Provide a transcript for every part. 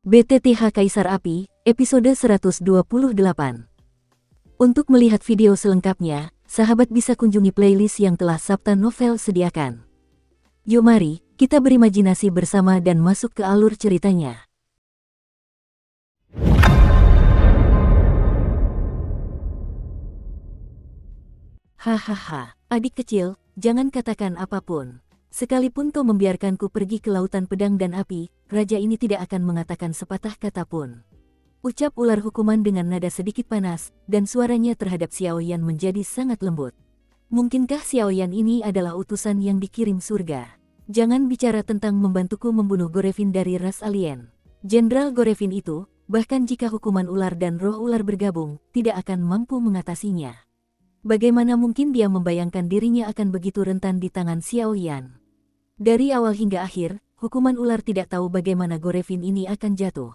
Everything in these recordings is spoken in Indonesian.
BTTH Kaisar Api, episode 128. Untuk melihat video selengkapnya, sahabat bisa kunjungi playlist yang telah Sabta Novel sediakan. Yuk mari, kita berimajinasi bersama dan masuk ke alur ceritanya. Hahaha, adik kecil, jangan katakan apapun. Sekalipun kau membiarkanku pergi ke lautan pedang dan api, raja ini tidak akan mengatakan sepatah kata pun. Ucap ular hukuman dengan nada sedikit panas, dan suaranya terhadap Xiaoyan menjadi sangat lembut. Mungkinkah Xiaoyan ini adalah utusan yang dikirim surga? Jangan bicara tentang membantuku membunuh Gorevin dari ras alien. Jenderal Gorevin itu, bahkan jika hukuman ular dan roh ular bergabung, tidak akan mampu mengatasinya. Bagaimana mungkin dia membayangkan dirinya akan begitu rentan di tangan Xiaoyan? Dari awal hingga akhir, hukuman ular tidak tahu bagaimana Gorevin ini akan jatuh.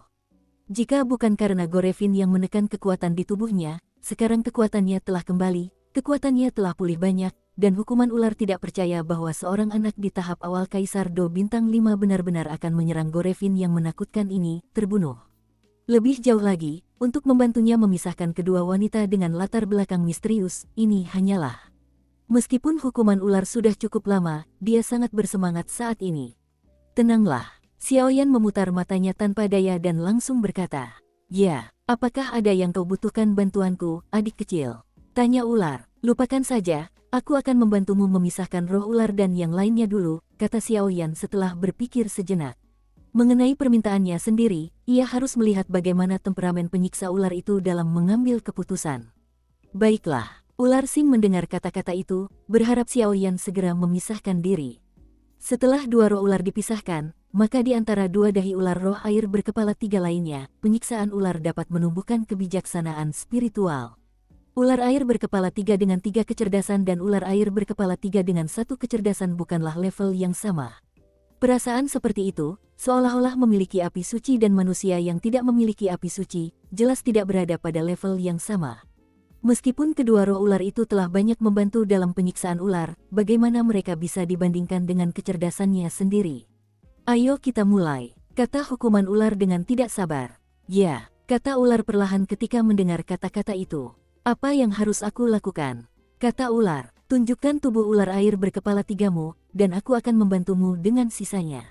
Jika bukan karena Gorevin yang menekan kekuatan di tubuhnya, sekarang kekuatannya telah kembali, kekuatannya telah pulih banyak, dan hukuman ular tidak percaya bahwa seorang anak di tahap awal Kaisar Do Bintang 5 benar-benar akan menyerang Gorevin yang menakutkan ini, terbunuh. Lebih jauh lagi, untuk membantunya memisahkan kedua wanita dengan latar belakang misterius, ini hanyalah. Meskipun hukuman ular sudah cukup lama, dia sangat bersemangat saat ini. Tenanglah, Xiaoyan memutar matanya tanpa daya dan langsung berkata, "Ya, apakah ada yang kau butuhkan bantuanku, adik kecil?" Tanya ular. "Lupakan saja, aku akan membantumu memisahkan roh ular dan yang lainnya dulu," kata Xiaoyan setelah berpikir sejenak. Mengenai permintaannya sendiri, ia harus melihat bagaimana temperamen penyiksa ular itu dalam mengambil keputusan. Baiklah. Ular Sing mendengar kata-kata itu, berharap Xiaoyan segera memisahkan diri. Setelah dua roh ular dipisahkan, maka di antara dua dahi ular roh air berkepala 3 lainnya, penyiksaan ular dapat menumbuhkan kebijaksanaan spiritual. Ular air berkepala 3 dengan 3 kecerdasan dan ular air berkepala 3 dengan 1 kecerdasan bukanlah level yang sama. Perasaan seperti itu, seolah-olah memiliki api suci dan manusia yang tidak memiliki api suci, jelas tidak berada pada level yang sama. Meskipun kedua roh ular itu telah banyak membantu dalam penyiksaan ular, bagaimana mereka bisa dibandingkan dengan kecerdasannya sendiri? "Ayo kita mulai," kata hukuman ular dengan tidak sabar. "Ya," kata ular perlahan ketika mendengar kata-kata itu. "Apa yang harus aku lakukan?" kata ular. "Tunjukkan tubuh ular air berkepala 3-mu, dan aku akan membantumu dengan sisanya."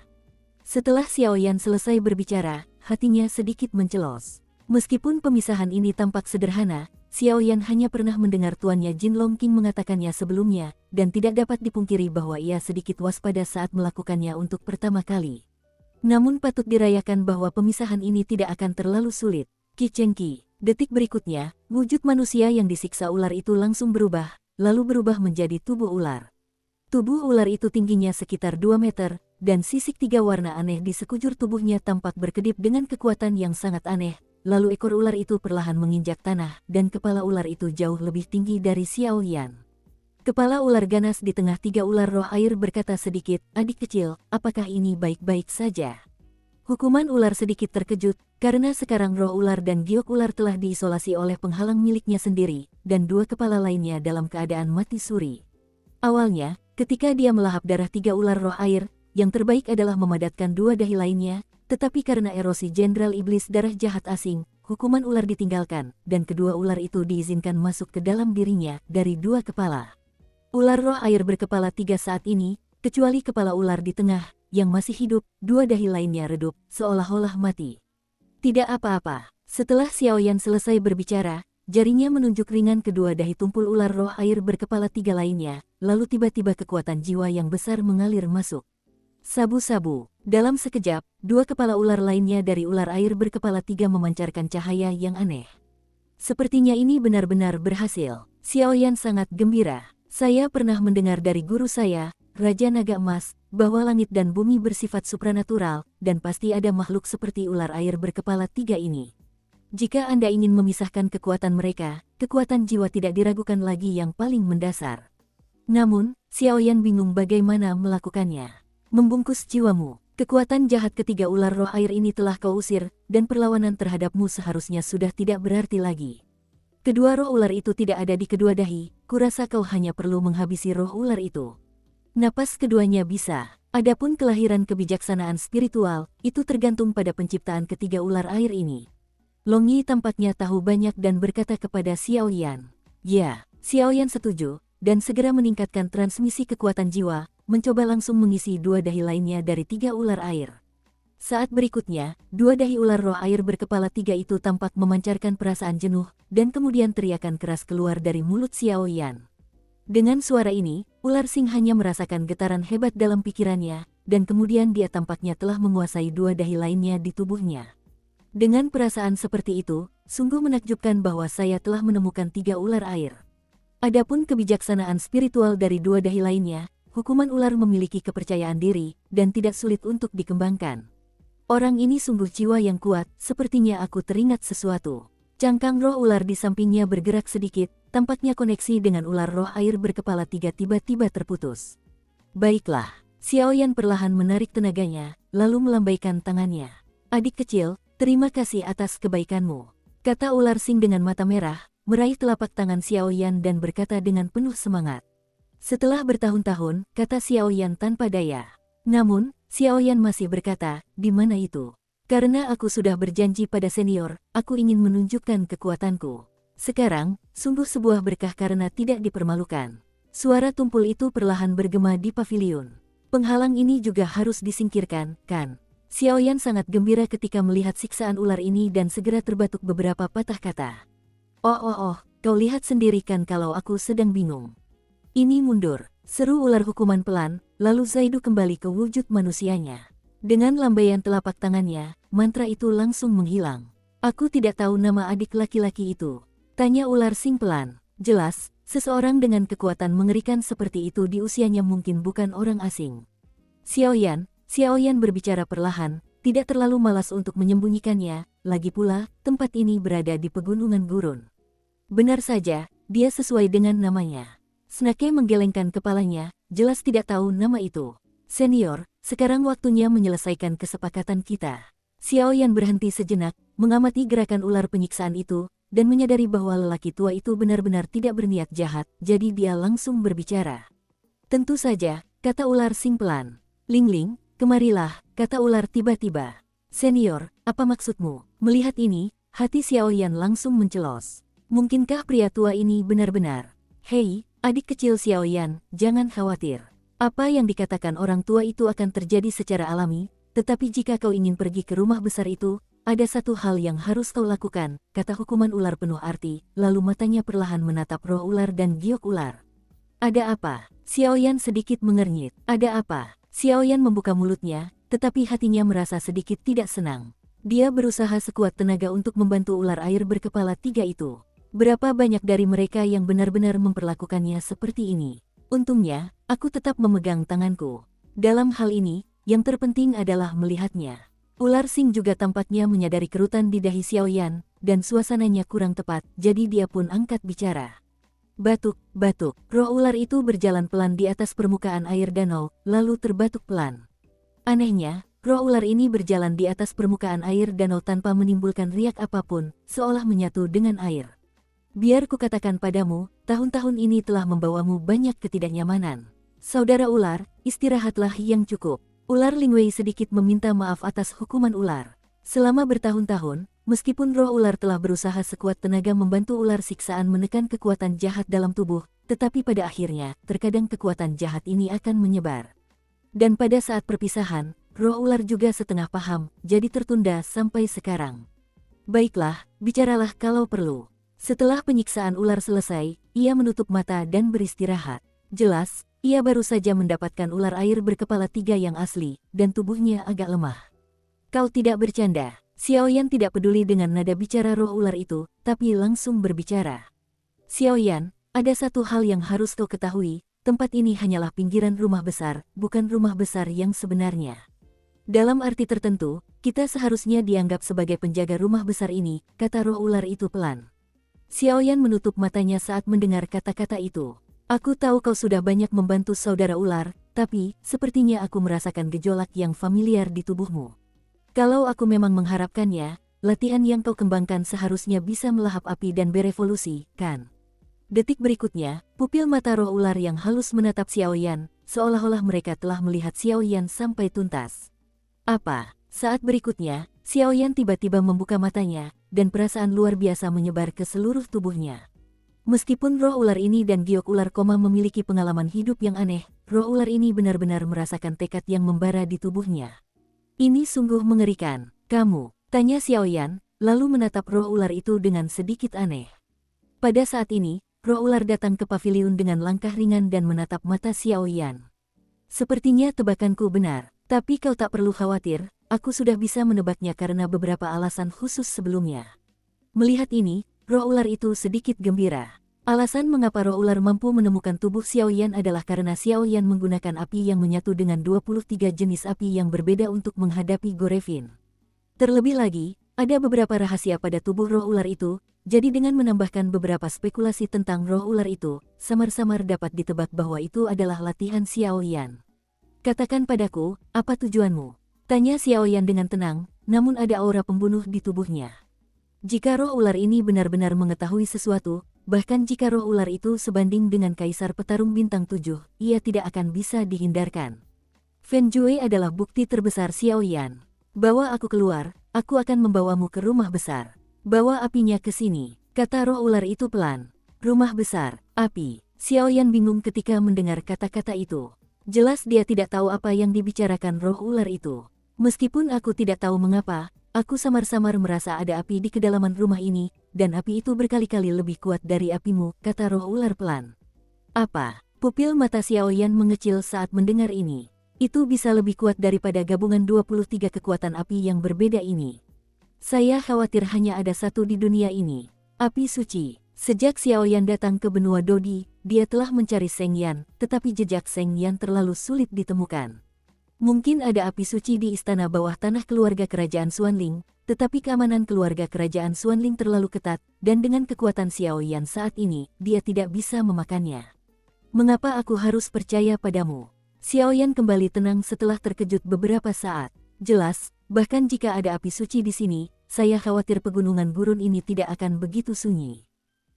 Setelah Xiaoyan selesai berbicara, hatinya sedikit mencelos. Meskipun pemisahan ini tampak sederhana, Xiaoyan hanya pernah mendengar tuannya Jin Longqing mengatakannya sebelumnya, dan tidak dapat dipungkiri bahwa ia sedikit waspada saat melakukannya untuk pertama kali. Namun patut dirayakan bahwa pemisahan ini tidak akan terlalu sulit. Ki Chengqi. Detik berikutnya, wujud manusia yang disiksa ular itu langsung berubah, lalu berubah menjadi tubuh ular. Tubuh ular itu tingginya sekitar 2 meter, dan sisik 3 warna aneh di sekujur tubuhnya tampak berkedip dengan kekuatan yang sangat aneh. Lalu ekor ular itu perlahan menginjak tanah, dan kepala ular itu jauh lebih tinggi dari Xiaoyan. Kepala ular ganas di tengah 3 ular roh air berkata sedikit, "Adik kecil, apakah ini baik-baik saja?" Hukuman ular sedikit terkejut, karena sekarang roh ular dan giok ular telah diisolasi oleh penghalang miliknya sendiri, dan 2 kepala lainnya dalam keadaan mati suri. Awalnya, ketika dia melahap darah 3 ular roh air, yang terbaik adalah memadatkan 2 dahi lainnya, tetapi karena erosi Jenderal Iblis Darah Jahat Asing, hukuman ular ditinggalkan, dan kedua ular itu diizinkan masuk ke dalam dirinya dari 2 kepala. Ular roh air berkepala 3 saat ini, kecuali kepala ular di tengah, yang masih hidup, 2 dahi lainnya redup, seolah-olah mati. Tidak apa-apa. Setelah Xiaoyan selesai berbicara, jarinya menunjuk ringan kedua dahi tumpul ular roh air berkepala 3 lainnya, lalu tiba-tiba kekuatan jiwa yang besar mengalir masuk. Sabu-sabu. Dalam sekejap, 2 kepala ular lainnya dari ular air berkepala 3 memancarkan cahaya yang aneh. Sepertinya ini benar-benar berhasil. Xiaoyan sangat gembira. "Saya pernah mendengar dari guru saya, Raja Naga Emas, bahwa langit dan bumi bersifat supranatural, dan pasti ada makhluk seperti ular air berkepala 3 ini. Jika Anda ingin memisahkan kekuatan mereka, kekuatan jiwa tidak diragukan lagi yang paling mendasar." Namun, Xiaoyan bingung bagaimana melakukannya. "Membungkus jiwamu. Kekuatan jahat ketiga ular roh air ini telah kau usir, dan perlawanan terhadapmu seharusnya sudah tidak berarti lagi. Kedua roh ular itu tidak ada di kedua dahi, kurasa kau hanya perlu menghabisi roh ular itu." Napas keduanya bisa. Adapun kelahiran kebijaksanaan spiritual, itu tergantung pada penciptaan ketiga ular air ini. Long Yi tampaknya tahu banyak dan berkata kepada Xiao Yan. Ya, Xiao Yan setuju, dan segera meningkatkan transmisi kekuatan jiwa, mencoba langsung mengisi dua dahi lainnya dari tiga ular air. Saat berikutnya, dua dahi ular roh air berkepala tiga itu tampak memancarkan perasaan jenuh, dan kemudian teriakan keras keluar dari mulut Xiao Yan. Dengan suara ini, ular Sing hanya merasakan getaran hebat dalam pikirannya, dan kemudian dia tampaknya telah menguasai dua dahi lainnya di tubuhnya. Dengan perasaan seperti itu, sungguh menakjubkan bahwa saya telah menemukan tiga ular air. Adapun kebijaksanaan spiritual dari dua dahi lainnya, hukuman ular memiliki kepercayaan diri, dan tidak sulit untuk dikembangkan. Orang ini sungguh jiwa yang kuat, sepertinya aku teringat sesuatu. Cangkang roh ular di sampingnya bergerak sedikit, tampaknya koneksi dengan ular roh air berkepala tiga tiba-tiba terputus. Baiklah, Xiao Yan perlahan menarik tenaganya, lalu melambaikan tangannya. Adik kecil, terima kasih atas kebaikanmu, kata ular Sing dengan mata merah, meraih telapak tangan Xiao Yan dan berkata dengan penuh semangat. Setelah bertahun-tahun, kata Xiao Yan tanpa daya. Namun, Xiao Yan masih berkata, di mana itu? Karena aku sudah berjanji pada senior, aku ingin menunjukkan kekuatanku. Sekarang, sungguh sebuah berkah karena tidak dipermalukan. Suara tumpul itu perlahan bergema di pavilion. Penghalang ini juga harus disingkirkan, kan? Xiao Yan sangat gembira ketika melihat siksaan ular ini dan segera terbatuk beberapa patah kata. Oh, kau lihat sendiri kan kalau aku sedang bingung. Ini mundur, seru ular hukuman pelan, lalu Zaidu kembali ke wujud manusianya. Dengan lambaian telapak tangannya, mantra itu langsung menghilang. Aku tidak tahu nama adik laki-laki itu, tanya ular Sing pelan. Jelas, seseorang dengan kekuatan mengerikan seperti itu di usianya mungkin bukan orang asing. Xiao Yan berbicara perlahan, tidak terlalu malas untuk menyembunyikannya, lagi pula, tempat ini berada di pegunungan gurun. Benar saja, dia sesuai dengan namanya. Snake menggelengkan kepalanya, jelas tidak tahu nama itu. Senior, sekarang waktunya menyelesaikan kesepakatan kita. Xiao Yan berhenti sejenak, mengamati gerakan ular penyiksaan itu, dan menyadari bahwa lelaki tua itu benar-benar tidak berniat jahat, jadi dia langsung berbicara. Tentu saja, kata ular Sing pelan. Ling, kemarilah, kata ular tiba-tiba. Senior, apa maksudmu? Melihat ini, hati Xiao Yan langsung mencelos. Mungkinkah pria tua ini benar-benar? Hei, adik kecil Xiao Yan, jangan khawatir. Apa yang dikatakan orang tua itu akan terjadi secara alami, tetapi jika kau ingin pergi ke rumah besar itu, ada satu hal yang harus kau lakukan, kata hukuman ular penuh arti, lalu matanya perlahan menatap roh ular dan giok ular. Ada apa? Xiao Yan sedikit mengernyit. Ada apa? Xiao Yan membuka mulutnya, tetapi hatinya merasa sedikit tidak senang. Dia berusaha sekuat tenaga untuk membantu ular air berkepala tiga itu. Berapa banyak dari mereka yang benar-benar memperlakukannya seperti ini? Untungnya, aku tetap memegang tanganku. Dalam hal ini, yang terpenting adalah melihatnya. Ular Sing juga tampaknya menyadari kerutan di dahi Xiao Yan, dan suasananya kurang tepat, jadi dia pun angkat bicara. Batuk, roh ular itu berjalan pelan di atas permukaan air danau, lalu terbatuk pelan. Anehnya, roh ular ini berjalan di atas permukaan air danau tanpa menimbulkan riak apapun, seolah menyatu dengan air. Biar kukatakan padamu, tahun-tahun ini telah membawamu banyak ketidaknyamanan. Saudara ular, istirahatlah yang cukup. Ular Lingwei sedikit meminta maaf atas hukuman ular. Selama bertahun-tahun, meskipun roh ular telah berusaha sekuat tenaga membantu ular siksaan menekan kekuatan jahat dalam tubuh, tetapi pada akhirnya, terkadang kekuatan jahat ini akan menyebar. Dan pada saat perpisahan, roh ular juga setengah paham, jadi tertunda sampai sekarang. Baiklah, bicaralah kalau perlu. Setelah penyiksaan ular selesai, ia menutup mata dan beristirahat. Jelas, ia baru saja mendapatkan ular air berkepala tiga yang asli, dan tubuhnya agak lemah. Kau tidak bercanda. Xiao Yan tidak peduli dengan nada bicara roh ular itu, tapi langsung berbicara. Xiao Yan, ada satu hal yang harus kau ketahui, tempat ini hanyalah pinggiran rumah besar, bukan rumah besar yang sebenarnya. Dalam arti tertentu, kita seharusnya dianggap sebagai penjaga rumah besar ini, kata roh ular itu pelan. Xiao Yan menutup matanya saat mendengar kata-kata itu. Aku tahu kau sudah banyak membantu saudara ular, tapi sepertinya aku merasakan gejolak yang familiar di tubuhmu. Kalau aku memang mengharapkannya, latihan yang kau kembangkan seharusnya bisa melahap api dan berevolusi, kan? Detik berikutnya, pupil mata roh ular yang halus menatap Xiao Yan, seolah-olah mereka telah melihat Xiao Yan sampai tuntas. Apa? Saat berikutnya, Xiao Yan tiba-tiba membuka matanya, dan perasaan luar biasa menyebar ke seluruh tubuhnya. Meskipun roh ular ini dan giok ular koma memiliki pengalaman hidup yang aneh, roh ular ini benar-benar merasakan tekad yang membara di tubuhnya. Ini sungguh mengerikan. Kamu, tanya Xiao Yan, lalu menatap roh ular itu dengan sedikit aneh. Pada saat ini, roh ular datang ke paviliun dengan langkah ringan dan menatap mata Xiao Yan. Sepertinya tebakanku benar, tapi kau tak perlu khawatir, aku sudah bisa menebaknya karena beberapa alasan khusus sebelumnya. Melihat ini, roh ular itu sedikit gembira. Alasan mengapa roh ular mampu menemukan tubuh Xiao Yan adalah karena Xiao Yan menggunakan api yang menyatu dengan 23 jenis api yang berbeda untuk menghadapi Gorevin. Terlebih lagi, ada beberapa rahasia pada tubuh roh ular itu, jadi dengan menambahkan beberapa spekulasi tentang roh ular itu, samar-samar dapat ditebak bahwa itu adalah latihan Xiao Yan. Katakan padaku, apa tujuanmu? Tanya Xiao Yan dengan tenang, namun ada aura pembunuh di tubuhnya. Jika roh ular ini benar-benar mengetahui sesuatu, bahkan jika roh ular itu sebanding dengan Kaisar Petarung Bintang 7, ia tidak akan bisa dihindarkan. Fen Jue adalah bukti terbesar Xiao Yan. Bawa aku keluar, aku akan membawamu ke rumah besar. Bawa apinya ke sini, kata roh ular itu pelan. Rumah besar, api. Xiao Yan bingung ketika mendengar kata-kata itu. Jelas dia tidak tahu apa yang dibicarakan roh ular itu. Meskipun aku tidak tahu mengapa, aku samar-samar merasa ada api di kedalaman rumah ini, dan api itu berkali-kali lebih kuat dari apimu, kata roh ular pelan. Apa? Pupil mata Xiao Yan mengecil saat mendengar ini. Itu bisa lebih kuat daripada gabungan 23 kekuatan api yang berbeda ini. Saya khawatir hanya ada satu di dunia ini. Api suci. Sejak Xiao Yan datang ke benua Dodi, dia telah mencari Seng Yan, tetapi jejak Seng Yan terlalu sulit ditemukan. Mungkin ada api suci di istana bawah tanah keluarga kerajaan Xuanling, tetapi keamanan keluarga kerajaan Xuanling terlalu ketat, dan dengan kekuatan Xiao Yan saat ini, dia tidak bisa memakannya. Mengapa aku harus percaya padamu? Xiao Yan kembali tenang setelah terkejut beberapa saat. Jelas, bahkan jika ada api suci di sini, saya khawatir pegunungan gurun ini tidak akan begitu sunyi.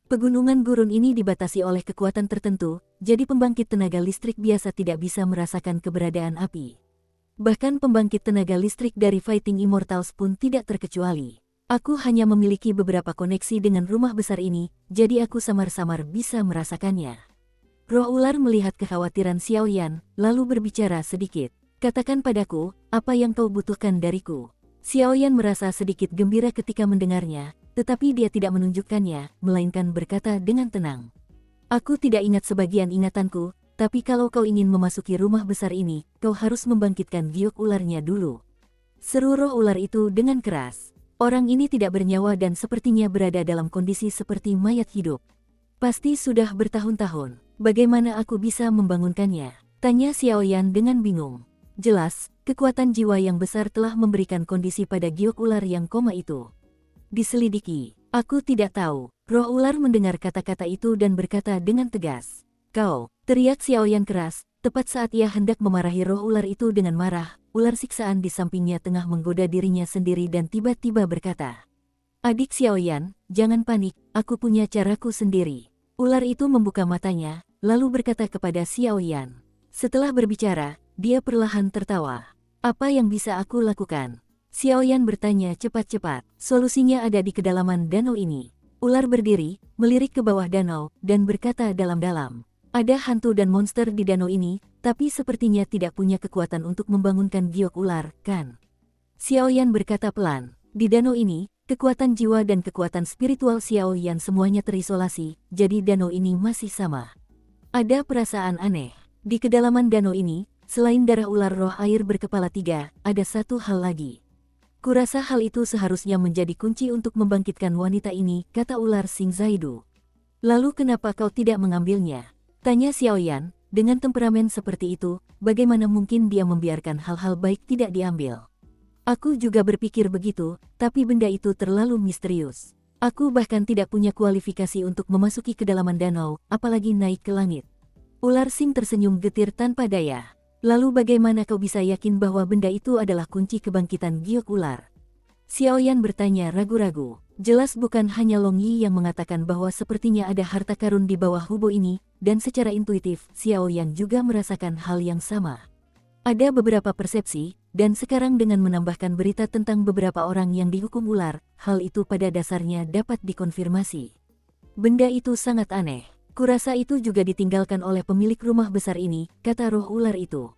Pegunungan gurun ini dibatasi oleh kekuatan tertentu, jadi pembangkit tenaga listrik biasa tidak bisa merasakan keberadaan api. Bahkan pembangkit tenaga listrik dari Fighting Immortals pun tidak terkecuali. Aku hanya memiliki beberapa koneksi dengan rumah besar ini, jadi aku samar-samar bisa merasakannya. Roh ular melihat kekhawatiran Xiao Yan, lalu berbicara sedikit. Katakan padaku, apa yang kau butuhkan dariku? Xiao Yan merasa sedikit gembira ketika mendengarnya, tetapi dia tidak menunjukkannya, melainkan berkata dengan tenang. Aku tidak ingat sebagian ingatanku, tapi kalau kau ingin memasuki rumah besar ini, kau harus membangkitkan giok ularnya dulu. Seru roh ular itu dengan keras. Orang ini tidak bernyawa dan sepertinya berada dalam kondisi seperti mayat hidup. Pasti sudah bertahun-tahun. Bagaimana aku bisa membangunkannya? Tanya Xiao Yan dengan bingung. Jelas, kekuatan jiwa yang besar telah memberikan kondisi pada giok ular yang koma itu. Diselidiki. Aku tidak tahu. Roh ular mendengar kata-kata itu dan berkata dengan tegas. Kau, teriak Xiao Yan keras, tepat saat ia hendak memarahi roh ular itu dengan marah, ular siksaan di sampingnya tengah menggoda dirinya sendiri dan tiba-tiba berkata. Adik Xiao Yan, jangan panik, aku punya caraku sendiri. Ular itu membuka matanya, lalu berkata kepada Xiao Yan. Setelah berbicara, dia perlahan tertawa. Apa yang bisa aku lakukan? Xiao Yan bertanya cepat-cepat. Solusinya ada di kedalaman danau ini. Ular berdiri, melirik ke bawah danau, dan berkata dalam-dalam. Ada hantu dan monster di danau ini, tapi sepertinya tidak punya kekuatan untuk membangunkan giok ular, kan? Xiao Yan berkata pelan. Di danau ini, kekuatan jiwa dan kekuatan spiritual Xiao Yan semuanya terisolasi, jadi danau ini masih sama. Ada perasaan aneh. Di kedalaman danau ini, selain darah ular roh air berkepala 3, ada satu hal lagi. Kurasa hal itu seharusnya menjadi kunci untuk membangkitkan wanita ini, kata ular Sing Zaidu. Lalu kenapa kau tidak mengambilnya? Tanya Xiao Yan, dengan temperamen seperti itu, bagaimana mungkin dia membiarkan hal-hal baik tidak diambil? Aku juga berpikir begitu, tapi benda itu terlalu misterius. Aku bahkan tidak punya kualifikasi untuk memasuki kedalaman danau, apalagi naik ke langit. Ular Sing tersenyum getir tanpa daya. Lalu bagaimana kau bisa yakin bahwa benda itu adalah kunci kebangkitan giok ular? Xiao Yan bertanya ragu-ragu. Jelas bukan hanya Long Yi yang mengatakan bahwa sepertinya ada harta karun di bawah hubo ini, dan secara intuitif Xiaoyan juga merasakan hal yang sama. Ada beberapa persepsi, dan sekarang dengan menambahkan berita tentang beberapa orang yang dihukum ular, hal itu pada dasarnya dapat dikonfirmasi. Benda itu sangat aneh. Kurasa itu juga ditinggalkan oleh pemilik rumah besar ini, kata roh ular itu.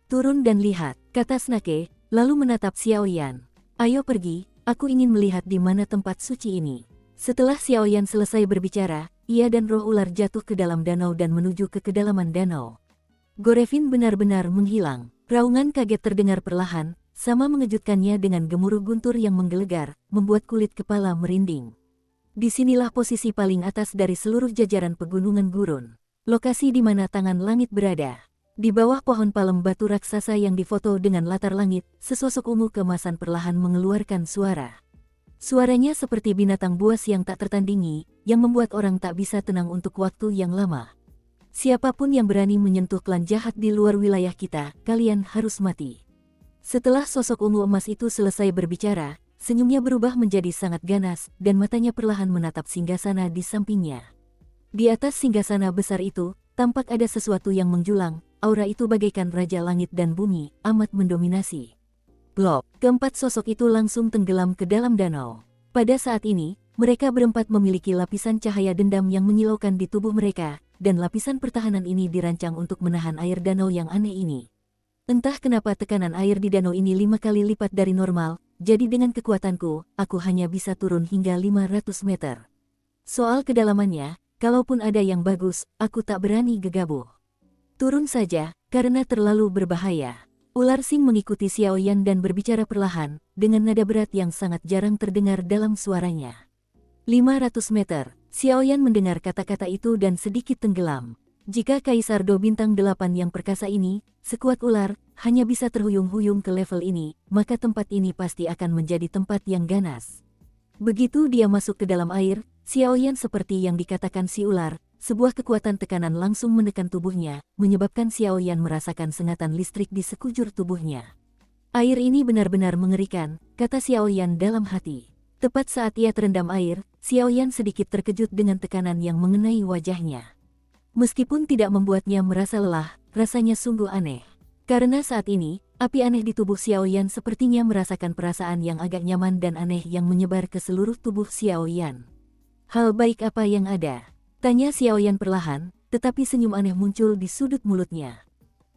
Turun dan lihat, kata Snake, lalu menatap Xiaoyan. Ayo pergi, aku ingin melihat di mana tempat suci ini. Setelah Xiaoyan selesai berbicara, ia dan roh ular jatuh ke dalam danau dan menuju ke kedalaman danau. Gorevin benar-benar menghilang. Raungan kaget terdengar perlahan, sama mengejutkannya dengan gemuruh guntur yang menggelegar, membuat kulit kepala merinding. Disinilah posisi paling atas dari seluruh jajaran pegunungan gurun. Lokasi di mana tangan langit berada. Di bawah pohon palem batu raksasa yang difoto dengan latar langit, sesosok ungu keemasan perlahan mengeluarkan suara. Suaranya seperti binatang buas yang tak tertandingi, yang membuat orang tak bisa tenang untuk waktu yang lama. Siapapun yang berani menyentuh klan jahat di luar wilayah kita, kalian harus mati. Setelah sosok ungu emas itu selesai berbicara, senyumnya berubah menjadi sangat ganas, dan matanya perlahan menatap singgasana di sampingnya. Di atas singgasana besar itu, tampak ada sesuatu yang menjulang, aura itu bagaikan raja langit dan bumi, amat mendominasi. Blop, keempat sosok itu langsung tenggelam ke dalam danau. Pada saat ini, mereka berempat memiliki lapisan cahaya dendam yang menyilaukan di tubuh mereka, dan lapisan pertahanan ini dirancang untuk menahan air danau yang aneh ini. Entah kenapa tekanan air di danau ini 5 kali lipat dari normal, jadi dengan kekuatanku, aku hanya bisa turun hingga 500 meter. Soal kedalamannya, kalaupun ada yang bagus, aku tak berani gegabah. Turun saja, karena terlalu berbahaya. Ular Sing mengikuti Xiaoyan dan berbicara perlahan, dengan nada berat yang sangat jarang terdengar dalam suaranya. 500 meter. Xiaoyan mendengar kata-kata itu dan sedikit tenggelam. Jika Kaisar Do Bintang 8 yang perkasa ini, sekuat ular, hanya bisa terhuyung-huyung ke level ini, maka tempat ini pasti akan menjadi tempat yang ganas. Begitu dia masuk ke dalam air, Xiaoyan seperti yang dikatakan si ular, sebuah kekuatan tekanan langsung menekan tubuhnya, menyebabkan Xiaoyan merasakan sengatan listrik di sekujur tubuhnya. Air ini benar-benar mengerikan, kata Xiaoyan dalam hati. Tepat saat ia terendam air, Xiaoyan sedikit terkejut dengan tekanan yang mengenai wajahnya. Meskipun tidak membuatnya merasa lelah, rasanya sungguh aneh. Karena saat ini, api aneh di tubuh Xiaoyan sepertinya merasakan perasaan yang agak nyaman dan aneh yang menyebar ke seluruh tubuh Xiaoyan. Hal baik apa yang ada? Tanya Xiaoyan perlahan, tetapi senyum aneh muncul di sudut mulutnya.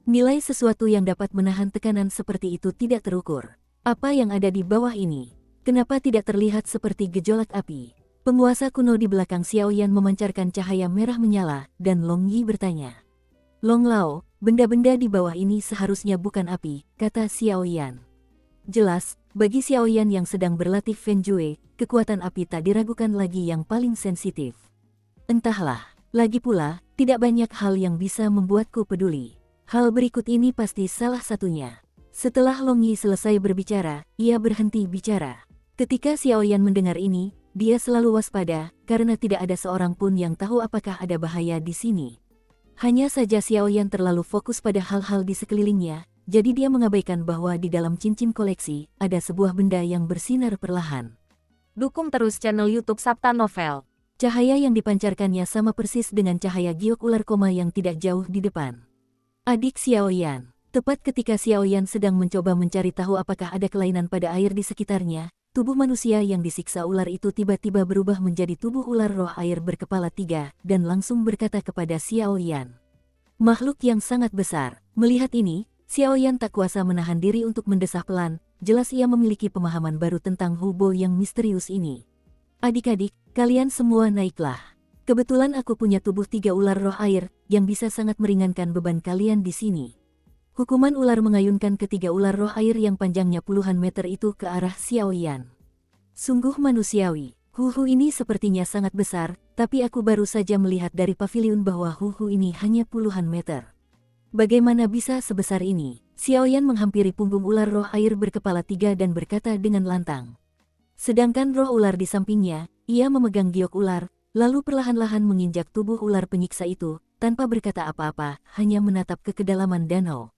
Nilai sesuatu yang dapat menahan tekanan seperti itu tidak terukur. Apa yang ada di bawah ini? Kenapa tidak terlihat seperti gejolak api? Penguasa kuno di belakang Xiaoyan memancarkan cahaya merah menyala, dan Long Yi bertanya. Long Lao, benda-benda di bawah ini seharusnya bukan api, kata Xiaoyan. Jelas, bagi Xiaoyan yang sedang berlatih Feng Jue, kekuatan api tak diragukan lagi yang paling sensitif. Entahlah, lagi pula, tidak banyak hal yang bisa membuatku peduli. Hal berikut ini pasti salah satunya. Setelah Long Yi selesai berbicara, ia berhenti bicara. Ketika Xiaoyan mendengar ini, dia selalu waspada, karena tidak ada seorang pun yang tahu apakah ada bahaya di sini. Hanya saja Xiaoyan terlalu fokus pada hal-hal di sekelilingnya, jadi dia mengabaikan bahwa di dalam cincin koleksi, ada sebuah benda yang bersinar perlahan. Dukung terus channel YouTube Sabta Novel. Cahaya yang dipancarkannya sama persis dengan cahaya giok ular koma yang tidak jauh di depan. Adik Xiaoyan. Tepat ketika Xiaoyan sedang mencoba mencari tahu apakah ada kelainan pada air di sekitarnya, tubuh manusia yang disiksa ular itu tiba-tiba berubah menjadi tubuh ular roh air berkepala 3, dan langsung berkata kepada Xiaoyan. Makhluk yang sangat besar. Melihat ini, Xiaoyan tak kuasa menahan diri untuk mendesah pelan, jelas ia memiliki pemahaman baru tentang Hubo yang misterius ini. Adik-adik, kalian semua naiklah. Kebetulan aku punya tubuh 3 ular roh air, yang bisa sangat meringankan beban kalian di sini. Hukuman ular mengayunkan ketiga ular roh air yang panjangnya puluhan meter itu ke arah Xiaoyan. Sungguh manusiawi, Huhu ini sepertinya sangat besar, tapi aku baru saja melihat dari pavilion bahwa Huhu ini hanya puluhan meter. Bagaimana bisa sebesar ini? Xiaoyan menghampiri punggung ular roh air berkepala 3 dan berkata dengan lantang. Sedangkan roh ular di sampingnya, ia memegang giok ular, lalu perlahan-lahan menginjak tubuh ular penyiksa itu, tanpa berkata apa-apa, hanya menatap ke kedalaman danau.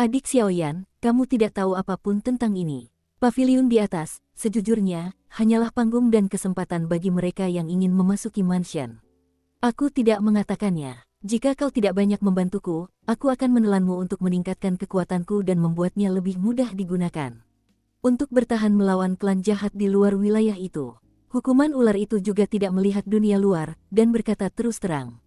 Adik Xiaoyan, kamu tidak tahu apapun tentang ini. Pavilion di atas, sejujurnya, hanyalah panggung dan kesempatan bagi mereka yang ingin memasuki mansion. Aku tidak mengatakannya. Jika kau tidak banyak membantuku, aku akan menelanmu untuk meningkatkan kekuatanku dan membuatnya lebih mudah digunakan. Untuk bertahan melawan klan jahat di luar wilayah itu. Hukuman ular itu juga tidak melihat dunia luar, dan berkata terus terang.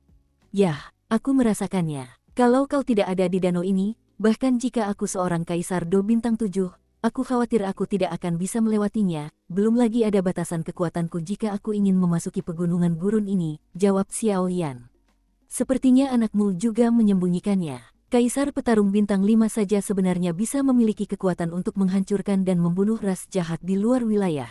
Yah, aku merasakannya. Kalau kau tidak ada di danau ini, bahkan jika aku seorang kaisar Do bintang 7, aku khawatir aku tidak akan bisa melewatinya, belum lagi ada batasan kekuatanku jika aku ingin memasuki pegunungan gurun ini, jawab Xiao Yan. Sepertinya anakmu juga menyembunyikannya. Kaisar petarung bintang 5 saja sebenarnya bisa memiliki kekuatan untuk menghancurkan dan membunuh ras jahat di luar wilayah.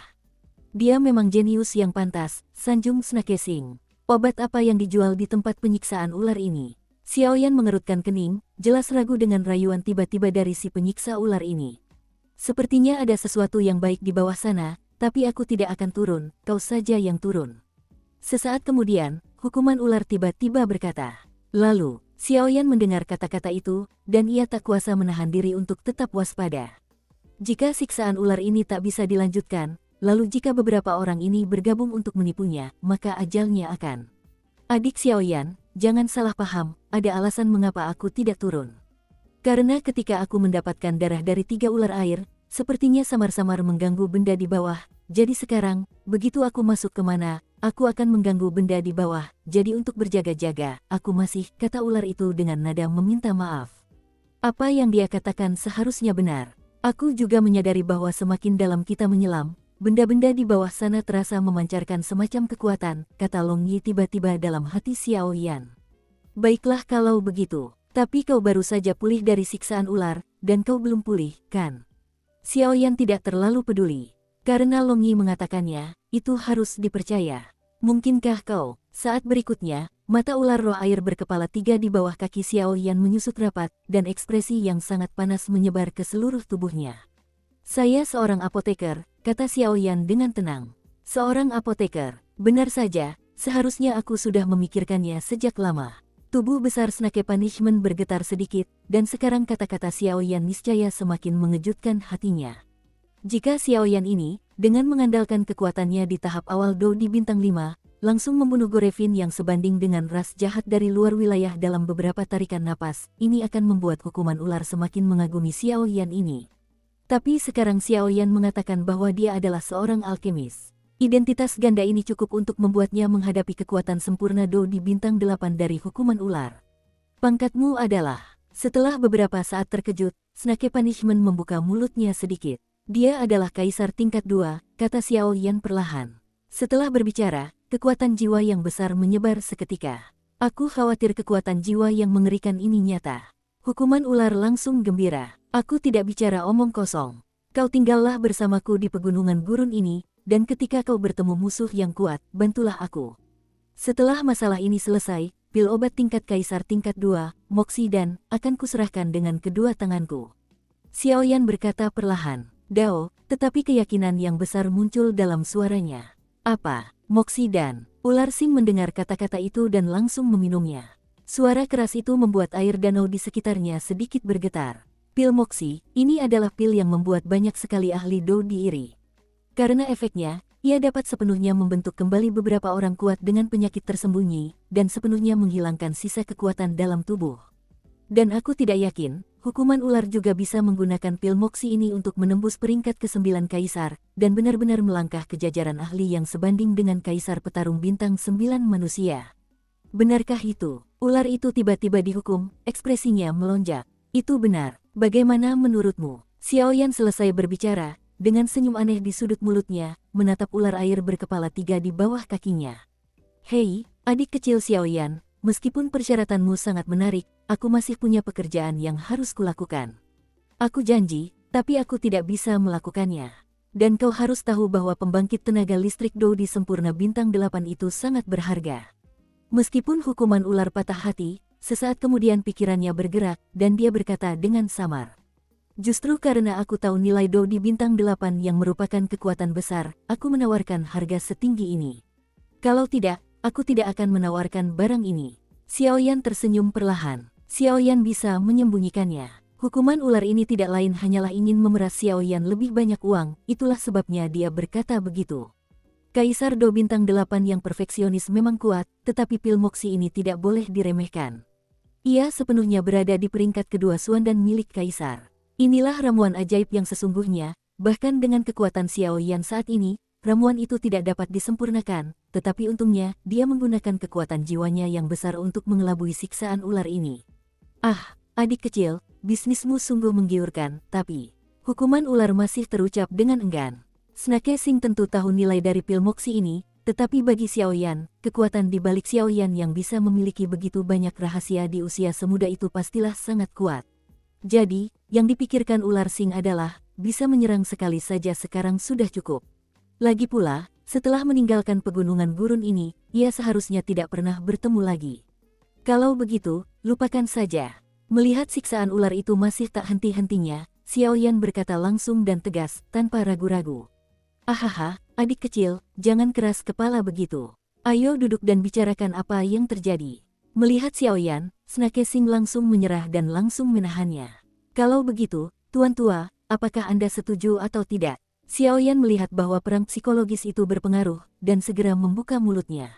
Dia memang jenius yang pantas, sanjung Snake Sing. Obat apa yang dijual di tempat penyiksaan ular ini? Xiao Yan mengerutkan kening, jelas ragu dengan rayuan tiba-tiba dari si penyiksa ular ini. Sepertinya ada sesuatu yang baik di bawah sana, tapi aku tidak akan turun, kau saja yang turun. Sesaat kemudian, hukuman ular tiba-tiba berkata. Lalu, Xiao Yan mendengar kata-kata itu, dan ia tak kuasa menahan diri untuk tetap waspada. Jika siksaan ular ini tak bisa dilanjutkan, lalu jika beberapa orang ini bergabung untuk menipunya, maka ajalnya akan. Adik Xiao Yan, jangan salah paham, ada alasan mengapa aku tidak turun. Karena ketika aku mendapatkan darah dari 3 ular air, sepertinya samar-samar mengganggu benda di bawah, jadi sekarang, begitu aku masuk kemana, aku akan mengganggu benda di bawah, jadi untuk berjaga-jaga, aku masih, kata ular itu dengan nada meminta maaf. Apa yang dia katakan seharusnya benar. Aku juga menyadari bahwa semakin dalam kita menyelam, benda-benda di bawah sana terasa memancarkan semacam kekuatan, kata Long Yi tiba-tiba dalam hati Xiao Yan. Baiklah kalau begitu, tapi kau baru saja pulih dari siksaan ular, dan kau belum pulih, kan? Xiao Yan tidak terlalu peduli. Karena Long Yi mengatakannya, itu harus dipercaya. Mungkinkah kau? Saat berikutnya, mata ular roh air berkepala 3 di bawah kaki Xiao Yan menyusut rapat, dan ekspresi yang sangat panas menyebar ke seluruh tubuhnya. Saya seorang apoteker, kata Xiao Yan dengan tenang. Seorang apoteker, benar saja, seharusnya aku sudah memikirkannya sejak lama. Tubuh besar Snake Punishment bergetar sedikit, dan sekarang kata-kata Xiao Yan niscaya semakin mengejutkan hatinya. Jika Xiao Yan ini, dengan mengandalkan kekuatannya di tahap awal Do di bintang 5, langsung membunuh Gorevin yang sebanding dengan ras jahat dari luar wilayah dalam beberapa tarikan napas, ini akan membuat hukuman ular semakin mengagumi Xiao Yan ini. Tapi sekarang Xiao Yan mengatakan bahwa dia adalah seorang alkemis. Identitas ganda ini cukup untuk membuatnya menghadapi kekuatan sempurna Do di bintang 8 dari hukuman ular. Pangkatmu adalah. Setelah beberapa saat terkejut, Snake Punishment membuka mulutnya sedikit. Dia adalah kaisar tingkat 2, kata Xiao Yan perlahan. Setelah berbicara, kekuatan jiwa yang besar menyebar seketika. Aku khawatir kekuatan jiwa yang mengerikan ini nyata. Hukuman ular langsung gembira. Aku tidak bicara omong kosong. Kau tinggallah bersamaku di pegunungan gurun ini, dan ketika kau bertemu musuh yang kuat, bantulah aku. Setelah masalah ini selesai, pil obat tingkat kaisar tingkat 2, Moxidan, akan kuserahkan dengan kedua tanganku. Xiao Yan berkata perlahan. Dao, tetapi keyakinan yang besar muncul dalam suaranya. Apa? Moxidan. Ular Sing mendengar kata-kata itu dan langsung meminumnya. Suara keras itu membuat air danau di sekitarnya sedikit bergetar. Pil Moxi, ini adalah pil yang membuat banyak sekali ahli Do diiri. Karena efeknya, ia dapat sepenuhnya membentuk kembali beberapa orang kuat dengan penyakit tersembunyi, dan sepenuhnya menghilangkan sisa kekuatan dalam tubuh. Dan aku tidak yakin, hukuman ular juga bisa menggunakan pil Moxi ini untuk menembus peringkat ke-9 kaisar, dan benar-benar melangkah ke jajaran ahli yang sebanding dengan kaisar petarung bintang 9 manusia. Benarkah itu? Ular itu tiba-tiba dihukum, ekspresinya melonjak. Itu benar. Bagaimana menurutmu? Xiao Yan selesai berbicara, dengan senyum aneh di sudut mulutnya, menatap ular air berkepala 3 di bawah kakinya. Hei, adik kecil Xiao Yan, meskipun persyaratanmu sangat menarik, aku masih punya pekerjaan yang harus kulakukan. Aku janji, tapi aku tidak bisa melakukannya. Dan kau harus tahu bahwa pembangkit tenaga listrik Do di sempurna bintang 8 itu sangat berharga. Meskipun hukuman ular patah hati, sesaat kemudian pikirannya bergerak, dan dia berkata dengan samar. Justru karena aku tahu nilai Do di bintang 8 yang merupakan kekuatan besar, aku menawarkan harga setinggi ini. Kalau tidak, aku tidak akan menawarkan barang ini. Xiao Yan tersenyum perlahan. Xiao Yan bisa menyembunyikannya. Hukuman ular ini tidak lain hanyalah ingin memeras Xiao Yan lebih banyak uang, itulah sebabnya dia berkata begitu. Kaisar Do bintang 8 yang perfeksionis memang kuat, tetapi pil moksi ini tidak boleh diremehkan. Ia sepenuhnya berada di peringkat kedua Suan dan milik Kaisar. Inilah ramuan ajaib yang sesungguhnya, bahkan dengan kekuatan Xiao Yan saat ini, ramuan itu tidak dapat disempurnakan, tetapi untungnya, dia menggunakan kekuatan jiwanya yang besar untuk mengelabui siksaan ular ini. Ah, adik kecil, bisnismu sungguh menggiurkan, tapi hukuman ular masih terucap dengan enggan. Snake Sing tentu tahu nilai dari pil moksi ini, tetapi bagi Xiao Yan, kekuatan di balik Xiao Yan yang bisa memiliki begitu banyak rahasia di usia semuda itu pastilah sangat kuat. Jadi, yang dipikirkan ular Sing adalah, bisa menyerang sekali saja sekarang sudah cukup. Lagi pula, setelah meninggalkan pegunungan gurun ini, ia seharusnya tidak pernah bertemu lagi. Kalau begitu, lupakan saja. Melihat siksaan ular itu masih tak henti-hentinya, Xiao Yan berkata langsung dan tegas, tanpa ragu-ragu. Ahaha, adik kecil, jangan keras kepala begitu. Ayo duduk dan bicarakan apa yang terjadi. Melihat Xiao Yan, Snake Sing langsung menyerah dan langsung menahannya. Kalau begitu, Tuan Tua, apakah Anda setuju atau tidak? Xiao Yan melihat bahwa perang psikologis itu berpengaruh, dan segera membuka mulutnya.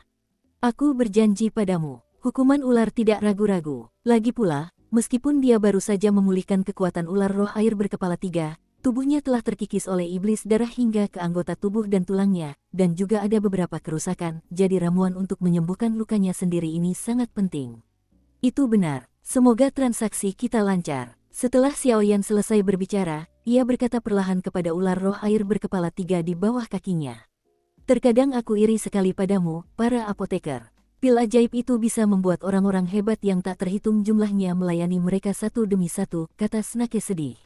Aku berjanji padamu, hukuman ular tidak ragu-ragu. Lagi pula, meskipun dia baru saja memulihkan kekuatan ular roh air berkepala 3, tubuhnya telah terkikis oleh iblis darah hingga ke anggota tubuh dan tulangnya, dan juga ada beberapa kerusakan, jadi ramuan untuk menyembuhkan lukanya sendiri ini sangat penting. Itu benar, semoga transaksi kita lancar. Setelah Xiao Yan selesai berbicara, ia berkata perlahan kepada ular roh air berkepala 3 di bawah kakinya. Terkadang aku iri sekali padamu, para apoteker. Pil ajaib itu bisa membuat orang-orang hebat yang tak terhitung jumlahnya melayani mereka satu demi satu, kata Snake sedih.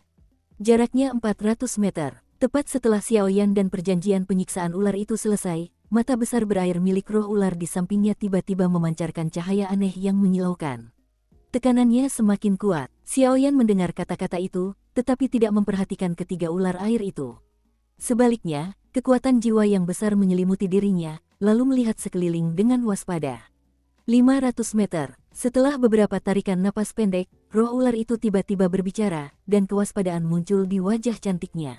Jaraknya 400 meter. Tepat setelah Xiao Yan dan perjanjian penyiksaan ular itu selesai, mata besar berair milik roh ular di sampingnya tiba-tiba memancarkan cahaya aneh yang menyilaukan. Tekanannya semakin kuat. Xiao Yan mendengar kata-kata itu, tetapi tidak memperhatikan ketiga ular air itu. Sebaliknya, kekuatan jiwa yang besar menyelimuti dirinya, lalu melihat sekeliling dengan waspada. 500 meter. Setelah beberapa tarikan napas pendek, roh ular itu tiba-tiba berbicara, dan kewaspadaan muncul di wajah cantiknya.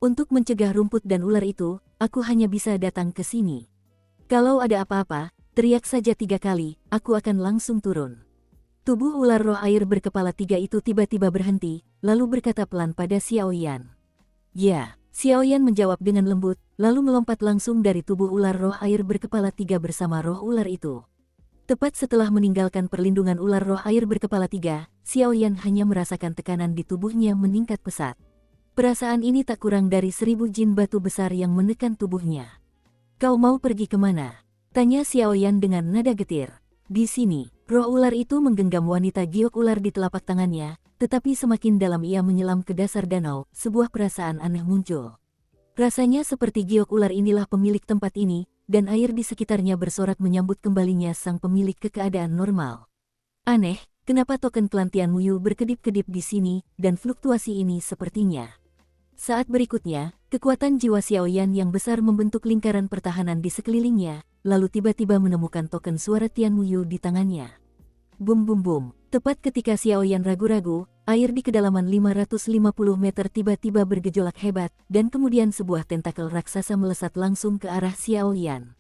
Untuk mencegah rumput dan ular itu, aku hanya bisa datang ke sini. Kalau ada apa-apa, teriak saja 3 kali, aku akan langsung turun. Tubuh ular roh air berkepala 3 itu tiba-tiba berhenti, lalu berkata pelan pada Xiao Yan. Ya, Xiao Yan menjawab dengan lembut, lalu melompat langsung dari tubuh ular roh air berkepala 3 bersama roh ular itu. Tepat setelah meninggalkan perlindungan ular roh air berkepala 3, Xiao Yan hanya merasakan tekanan di tubuhnya meningkat pesat. Perasaan ini tak kurang dari 1000 jin batu besar yang menekan tubuhnya. Kau mau pergi kemana? Tanya Xiao Yan dengan nada getir. Di sini, roh ular itu menggenggam wanita giok ular di telapak tangannya, tetapi semakin dalam ia menyelam ke dasar danau, sebuah perasaan aneh muncul. Rasanya seperti giok ular inilah pemilik tempat ini, dan air di sekitarnya bersorak menyambut kembalinya sang pemilik ke keadaan normal. Aneh, kenapa token pelantian Muyu berkedip-kedip di sini, dan fluktuasi ini sepertinya. Saat berikutnya, kekuatan jiwa Xiao Yan yang besar membentuk lingkaran pertahanan di sekelilingnya, lalu tiba-tiba menemukan token suara Tian Muyu di tangannya. Bum bum bum, tepat ketika Xiao Yan ragu-ragu, air di kedalaman 550 meter tiba-tiba bergejolak hebat, dan kemudian sebuah tentakel raksasa melesat langsung ke arah Xiao Yan.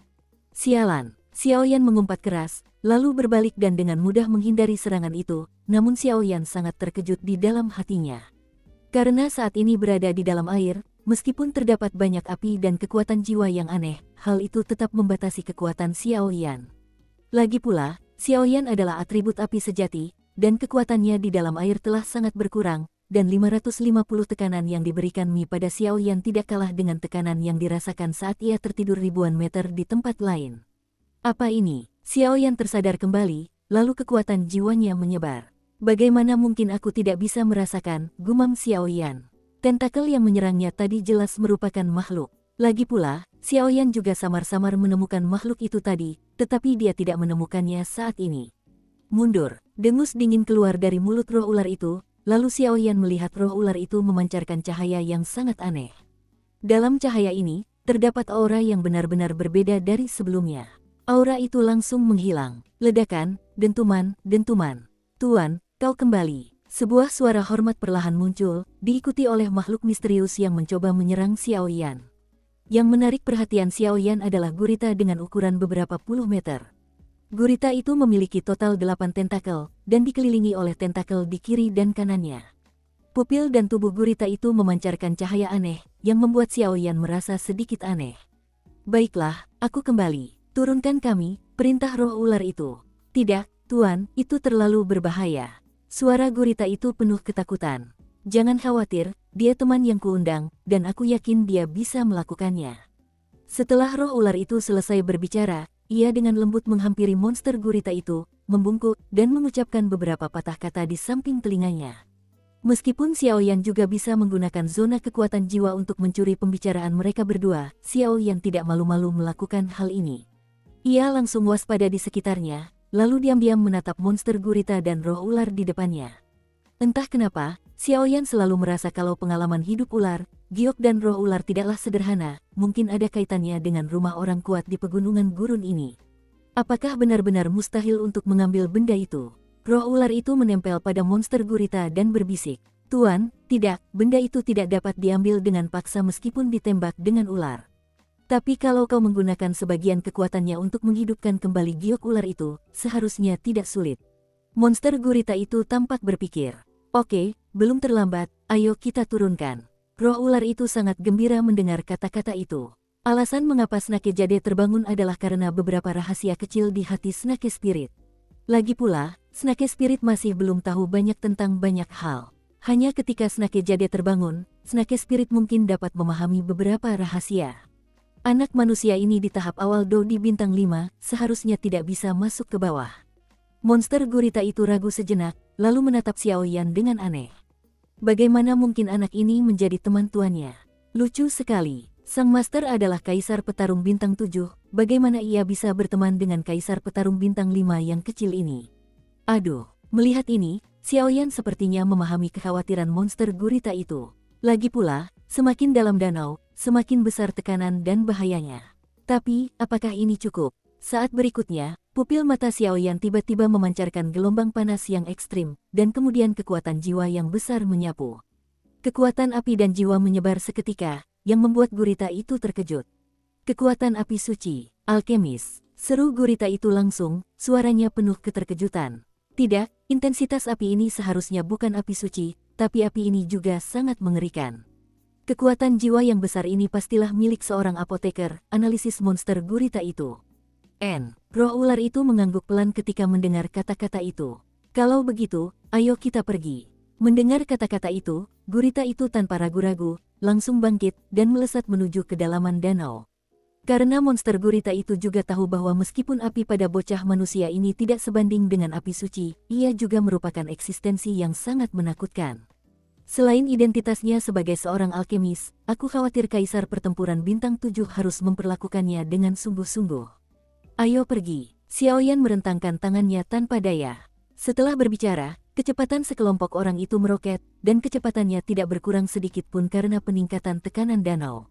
Sialan, Xiao Yan mengumpat keras, lalu berbalik dan dengan mudah menghindari serangan itu, namun Xiao Yan sangat terkejut di dalam hatinya. Karena saat ini berada di dalam air, meskipun terdapat banyak api dan kekuatan jiwa yang aneh, hal itu tetap membatasi kekuatan Xiao Yan. Lagi pula, Xiao Yan adalah atribut api sejati, dan kekuatannya di dalam air telah sangat berkurang, dan 550 tekanan yang diberikan Mi pada Xiao Yan tidak kalah dengan tekanan yang dirasakan saat ia tertidur ribuan meter di tempat lain. Apa ini? Xiao Yan tersadar kembali, lalu kekuatan jiwanya menyebar. Bagaimana mungkin aku tidak bisa merasakan, gumam Xiao Yan. Tentakel yang menyerangnya tadi jelas merupakan makhluk. Lagi pula, Xiao Yan juga samar-samar menemukan makhluk itu tadi, tetapi dia tidak menemukannya saat ini. Mundur, dengus dingin keluar dari mulut roh ular itu, lalu Xiao Yan melihat roh ular itu memancarkan cahaya yang sangat aneh. Dalam cahaya ini, terdapat aura yang benar-benar berbeda dari sebelumnya. Aura itu langsung menghilang. Ledakan, dentuman, dentuman. Tuan, kau kembali. Sebuah suara hormat perlahan muncul, diikuti oleh makhluk misterius yang mencoba menyerang Xiao Yan. Yang menarik perhatian Xiaoyan adalah gurita dengan ukuran beberapa puluh meter. Gurita itu memiliki total 8 tentakel, dan dikelilingi oleh tentakel di kiri dan kanannya. Pupil dan tubuh gurita itu memancarkan cahaya aneh, yang membuat Xiaoyan merasa sedikit aneh. Baiklah, aku kembali. Turunkan kami, perintah roh ular itu. Tidak, Tuan, itu terlalu berbahaya. Suara gurita itu penuh ketakutan. Jangan khawatir, dia teman yang kuundang, dan aku yakin dia bisa melakukannya. Setelah roh ular itu selesai berbicara, ia dengan lembut menghampiri monster gurita itu, membungkuk, dan mengucapkan beberapa patah kata di samping telinganya. Meskipun Xiaoyan juga bisa menggunakan zona kekuatan jiwa untuk mencuri pembicaraan mereka berdua, Xiaoyan tidak malu-malu melakukan hal ini. Ia langsung waspada di sekitarnya, lalu diam-diam menatap monster gurita dan roh ular di depannya. Entah kenapa, Xiaoyan selalu merasa kalau pengalaman hidup ular, giok dan roh ular tidaklah sederhana, mungkin ada kaitannya dengan rumah orang kuat di pegunungan gurun ini. Apakah benar-benar mustahil untuk mengambil benda itu? Roh ular itu menempel pada monster gurita dan berbisik, "Tuan, tidak, benda itu tidak dapat diambil dengan paksa meskipun ditembak dengan ular. Tapi kalau kau menggunakan sebagian kekuatannya untuk menghidupkan kembali giok ular itu, seharusnya tidak sulit." Monster gurita itu tampak berpikir, "Oke, belum terlambat, ayo kita turunkan." Roh ular itu sangat gembira mendengar kata-kata itu. Alasan mengapa Snake Jade terbangun adalah karena beberapa rahasia kecil di hati Snake Spirit. Lagi pula, Snake Spirit masih belum tahu banyak tentang banyak hal. Hanya ketika Snake Jade terbangun, Snake Spirit mungkin dapat memahami beberapa rahasia. Anak manusia ini di tahap awal Do di bintang 5, seharusnya tidak bisa masuk ke bawah. Monster gurita itu ragu sejenak, lalu menatap Xiaoyan dengan aneh. Bagaimana mungkin anak ini menjadi teman tuannya? Lucu sekali. Sang master adalah kaisar petarung bintang 7, bagaimana ia bisa berteman dengan kaisar petarung bintang 5 yang kecil ini? Aduh, melihat ini, Xiaoyan sepertinya memahami kekhawatiran monster gurita itu. Lagi pula, semakin dalam danau, semakin besar tekanan dan bahayanya. Tapi, apakah ini cukup? Saat berikutnya, pupil mata Xiaoyan tiba-tiba memancarkan gelombang panas yang ekstrim, dan kemudian kekuatan jiwa yang besar menyapu. Kekuatan api dan jiwa menyebar seketika, yang membuat gurita itu terkejut. Kekuatan api suci, alkemis, seru gurita itu langsung, suaranya penuh keterkejutan. Tidak, intensitas api ini seharusnya bukan api suci, tapi api ini juga sangat mengerikan. Kekuatan jiwa yang besar ini pastilah milik seorang apoteker, analisis monster gurita itu. Roh ular itu mengangguk pelan ketika mendengar kata-kata itu. Kalau begitu, ayo kita pergi. Mendengar kata-kata itu, gurita itu tanpa ragu-ragu, langsung bangkit dan melesat menuju kedalaman danau. Karena monster gurita itu juga tahu bahwa meskipun api pada bocah manusia ini tidak sebanding dengan api suci, ia juga merupakan eksistensi yang sangat menakutkan. Selain identitasnya sebagai seorang alkemis, aku khawatir kaisar pertempuran bintang 7 harus memperlakukannya dengan sungguh-sungguh. Ayo pergi. Xiaoyan merentangkan tangannya tanpa daya. Setelah berbicara, kecepatan sekelompok orang itu meroket, dan kecepatannya tidak berkurang sedikit pun karena peningkatan tekanan danau.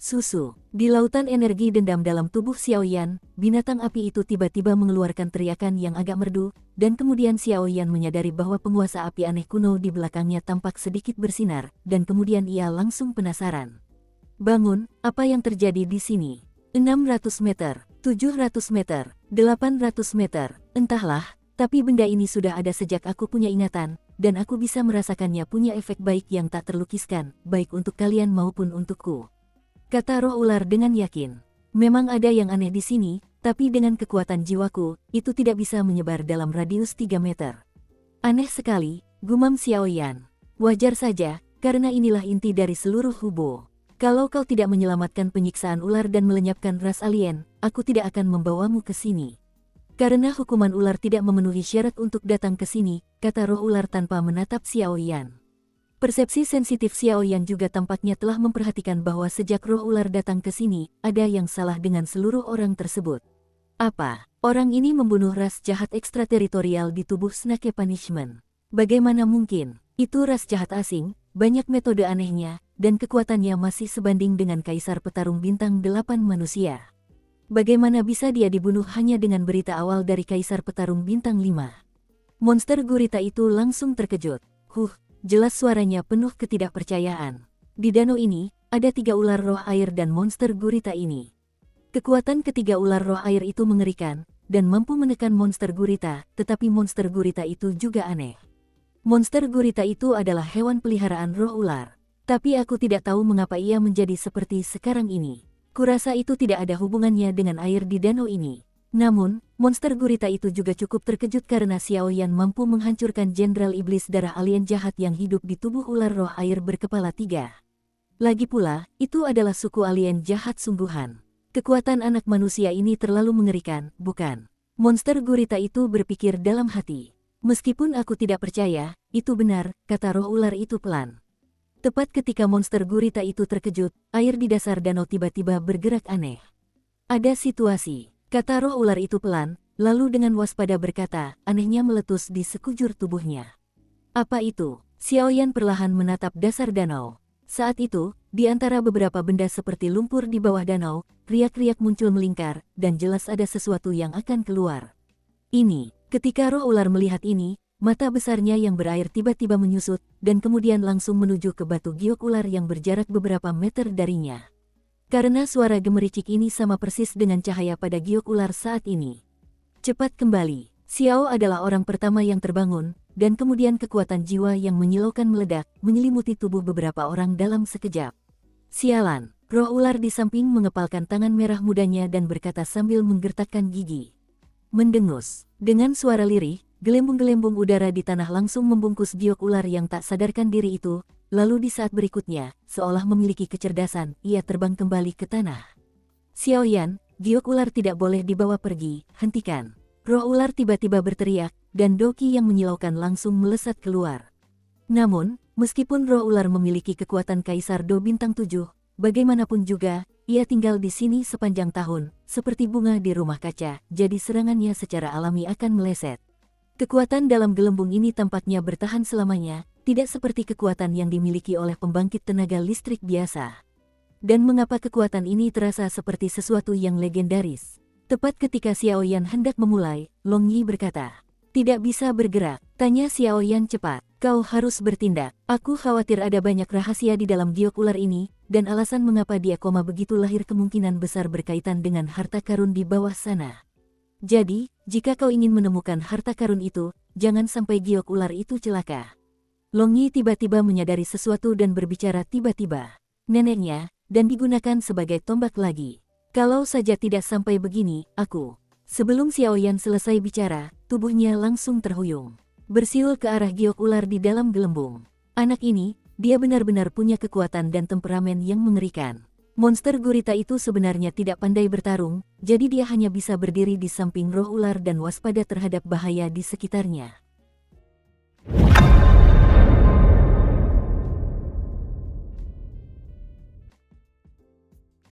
Susu. Di lautan energi dendam dalam tubuh Xiaoyan, binatang api itu tiba-tiba mengeluarkan teriakan yang agak merdu, dan kemudian Xiaoyan menyadari bahwa penguasa api aneh kuno di belakangnya tampak sedikit bersinar, dan kemudian ia langsung penasaran. Bangun, apa yang terjadi di sini? 600 meter, 700 meter, 800 meter, entahlah. Tapi benda ini sudah ada sejak aku punya ingatan, dan aku bisa merasakannya punya efek baik yang tak terlukiskan, baik untuk kalian maupun untukku. Kata roh ular dengan yakin. Memang ada yang aneh di sini, tapi dengan kekuatan jiwaku, itu tidak bisa menyebar dalam radius 3 meter. Aneh sekali, gumam Xiaoyan. Wajar saja, karena inilah inti dari seluruh hubo. Kalau kau tidak menyelamatkan penyiksaan ular dan melenyapkan ras alien, aku tidak akan membawamu ke sini. Karena hukuman ular tidak memenuhi syarat untuk datang ke sini, kata roh ular tanpa menatap Xiaoyan. Persepsi sensitif Xiaoyan juga tampaknya telah memperhatikan bahwa sejak roh ular datang ke sini, ada yang salah dengan seluruh orang tersebut. Apa? Orang ini membunuh ras jahat ekstrateritorial di tubuh Snake Punishment. Bagaimana mungkin? Itu ras jahat asing, banyak metode anehnya, dan kekuatannya masih sebanding dengan kaisar petarung bintang 8 manusia. Bagaimana bisa dia dibunuh hanya dengan berita awal dari kaisar petarung bintang 5? Monster gurita itu langsung terkejut. Jelas suaranya penuh ketidakpercayaan. Di danau ini, ada 3 ular roh air dan monster gurita ini. Kekuatan ketiga ular roh air itu mengerikan, dan mampu menekan monster gurita, tetapi monster gurita itu juga aneh. Monster gurita itu adalah hewan peliharaan roh ular. Tapi aku tidak tahu mengapa ia menjadi seperti sekarang ini. Kurasa itu tidak ada hubungannya dengan air di danau ini. Namun, monster gurita itu juga cukup terkejut karena Xiao Yan mampu menghancurkan jenderal iblis darah alien jahat yang hidup di tubuh ular roh air berkepala 3. Lagi pula, itu adalah suku alien jahat sungguhan. Kekuatan anak manusia ini terlalu mengerikan, bukan? Monster gurita itu berpikir dalam hati. Meskipun aku tidak percaya, itu benar, kata roh ular itu pelan. Tepat ketika monster gurita itu terkejut, air di dasar danau tiba-tiba bergerak aneh. Ada situasi, kata roh ular itu pelan, lalu dengan waspada berkata, anehnya meletus di sekujur tubuhnya. Apa itu? Xiao Yan perlahan menatap dasar danau. Saat itu, di antara beberapa benda seperti lumpur di bawah danau, riak-riak muncul melingkar, dan jelas ada sesuatu yang akan keluar. Ini, ketika roh ular melihat ini, mata besarnya yang berair tiba-tiba menyusut, dan kemudian langsung menuju ke batu giok ular yang berjarak beberapa meter darinya. Karena suara gemericik ini sama persis dengan cahaya pada giok ular saat ini. Cepat kembali, Xiao adalah orang pertama yang terbangun, dan kemudian kekuatan jiwa yang menyilaukan meledak, menyelimuti tubuh beberapa orang dalam sekejap. Sialan, roh ular di samping mengepalkan tangan merah mudanya dan berkata sambil menggertakkan gigi. Mendengus, dengan suara lirih, gelembung-gelembung udara di tanah langsung membungkus giok ular yang tak sadarkan diri itu, lalu di saat berikutnya, seolah memiliki kecerdasan, ia terbang kembali ke tanah. Xiao Yan, giok ular tidak boleh dibawa pergi, hentikan. Roh ular tiba-tiba berteriak, dan Doki yang menyilaukan langsung melesat keluar. Namun, meskipun roh ular memiliki kekuatan Kaisar Do Bintang 7, bagaimanapun juga, ia tinggal di sini sepanjang tahun, seperti bunga di rumah kaca, jadi serangannya secara alami akan meleset. Kekuatan dalam gelembung ini tampaknya bertahan selamanya, tidak seperti kekuatan yang dimiliki oleh pembangkit tenaga listrik biasa. Dan mengapa kekuatan ini terasa seperti sesuatu yang legendaris? Tepat ketika Xiao Yan hendak memulai, Long Yi berkata, "Tidak bisa bergerak," tanya Xiao Yan cepat. "Kau harus bertindak. Aku khawatir ada banyak rahasia di dalam giok ular ini, dan alasan mengapa dia koma begitu lahir kemungkinan besar berkaitan dengan harta karun di bawah sana. Jadi, jika kau ingin menemukan harta karun itu, jangan sampai giok ular itu celaka." Long Yi tiba-tiba menyadari sesuatu dan berbicara tiba-tiba. Neneknya, dan digunakan sebagai tombak lagi. Kalau saja tidak sampai begini, aku. Sebelum Xiao Yan selesai bicara, tubuhnya langsung terhuyung. Bersiul ke arah giok ular di dalam gelembung. Anak ini, dia benar-benar punya kekuatan dan temperamen yang mengerikan. Monster gurita itu sebenarnya tidak pandai bertarung, jadi dia hanya bisa berdiri di samping roh ular dan waspada terhadap bahaya di sekitarnya.